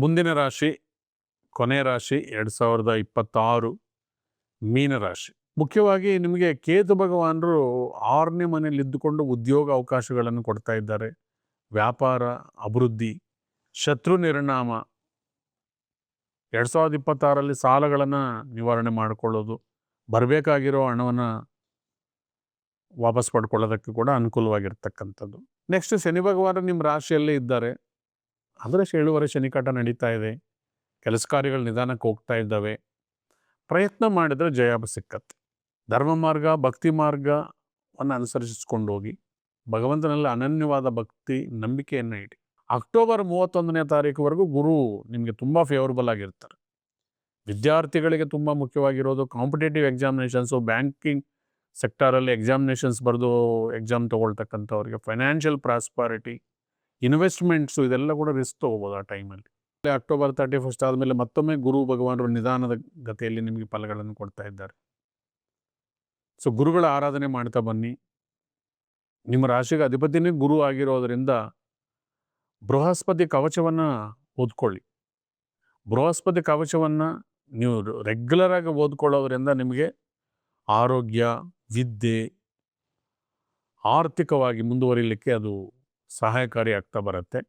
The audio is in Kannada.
ಮುಂದಿನ ರಾಶಿ, ಕೊನೆ ರಾಶಿ 2026 ಮೀನರಾಶಿ. ಮುಖ್ಯವಾಗಿ ನಿಮಗೆ ಕೇತು ಭಗವಾನರು 6ನೇ ಮನೆಯಲ್ಲಿ ಇದ್ದುಕೊಂಡು ಉದ್ಯೋಗ ಅವಕಾಶಗಳನ್ನು ಕೊಡ್ತಾ ಇದ್ದಾರೆ. ವ್ಯಾಪಾರ ಅಭಿವೃದ್ಧಿ, ಶತ್ರು ನಿರ್ನಾಮ, 2026ರಲ್ಲಿ ಸಾಲಗಳನ್ನು ನಿವಾರಣೆ ಮಾಡಿಕೊಳ್ಳೋದು, ಬರಬೇಕಾಗಿರೋ ಹಣವನ್ನು ವಾಪಸ್ ಪಡ್ಕೊಳ್ಳೋದಕ್ಕೆ ಕೂಡ ಅನುಕೂಲವಾಗಿರ್ತಕ್ಕಂಥದ್ದು. ನೆಕ್ಸ್ಟ್ ಶನಿ ಭಗವಾನ ನಿಮ್ಮ ರಾಶಿಯಲ್ಲೇ ಇದ್ದಾರೆ. ಅಂದರೆ 7 ಶನಿಕಾಟ ನಡೀತಾ ಇದೆ. ಕೆಲಸ ಕಾರ್ಯಗಳು ನಿಧಾನಕ್ಕೆ ಹೋಗ್ತಾ ಇದ್ದಾವೆ. ಪ್ರಯತ್ನ ಮಾಡಿದರೆ ಜಯ ಸಿಕ್ಕತ್ತೆ. ಧರ್ಮ ಮಾರ್ಗ, ಭಕ್ತಿ ಮಾರ್ಗವನ್ನು ಅನುಸರಿಸಿಕೊಂಡು ಹೋಗಿ ಭಗವಂತನಲ್ಲಿ ಅನನ್ಯವಾದ ಭಕ್ತಿ ನಂಬಿಕೆಯನ್ನು ಇಡಿ. ಅಕ್ಟೋಬರ್ 31ನೇ ತಾರೀಕುವರೆಗೂ ಗುರು ನಿಮಗೆ ತುಂಬ ಫೇವರಬಲ್ ಆಗಿರ್ತಾರೆ. ವಿದ್ಯಾರ್ಥಿಗಳಿಗೆ ತುಂಬ ಮುಖ್ಯವಾಗಿರೋದು ಕಾಂಪಿಟೇಟಿವ್ ಎಕ್ಸಾಮಿನೇಷನ್ಸು, ಬ್ಯಾಂಕಿಂಗ್ ಸೆಕ್ಟರಲ್ಲಿ ಎಕ್ಸಾಮಿನೇಷನ್ಸ್ ಬರೆದು ಎಕ್ಸಾಮ್ ತೊಗೊಳ್ತಕ್ಕಂಥವ್ರಿಗೆ, ಫೈನಾನ್ಷಿಯಲ್ ಪ್ರಾಸ್ಪಾರಿಟಿ, ಇನ್ವೆಸ್ಟ್ಮೆಂಟ್ಸು, ಇದೆಲ್ಲ ಕೂಡ ರಿಸ್ಕ್ ತೊಗೋಬೋದು ಆ ಟೈಮಲ್ಲಿ. ಅಕ್ಟೋಬರ್ 31 ಆದಮೇಲೆ ಮತ್ತೊಮ್ಮೆ ಗುರು ಭಗವಾನರು ನಿಧಾನದ ಗತಿಯಲ್ಲಿ ನಿಮಗೆ ಫಲಗಳನ್ನು ಕೊಡ್ತಾ ಇದ್ದಾರೆ. ಸೊ ಗುರುಗಳ ಆರಾಧನೆ ಮಾಡ್ತಾ ಬನ್ನಿ. ನಿಮ್ಮ ರಾಶಿಗೆ ಅಧಿಪತಿನೇ ಗುರು ಆಗಿರೋದರಿಂದ ಬೃಹಸ್ಪತಿ ಕವಚವನ್ನು ಓದ್ಕೊಳ್ಳಿ. ಬೃಹಸ್ಪತಿ ಕವಚವನ್ನು ನೀವು ರೆಗ್ಯುಲರ್ ಆಗಿ ಓದ್ಕೊಳ್ಳೋದ್ರಿಂದ ನಿಮಗೆ ಆರೋಗ್ಯ, ವಿದ್ಯೆ, ಆರ್ಥಿಕವಾಗಿ ಮುಂದುವರಿಲಿಕ್ಕೆ ಅದು ಸಹಾಯಕಾರಿ ಆಗ್ತಾ ಬರುತ್ತೆ.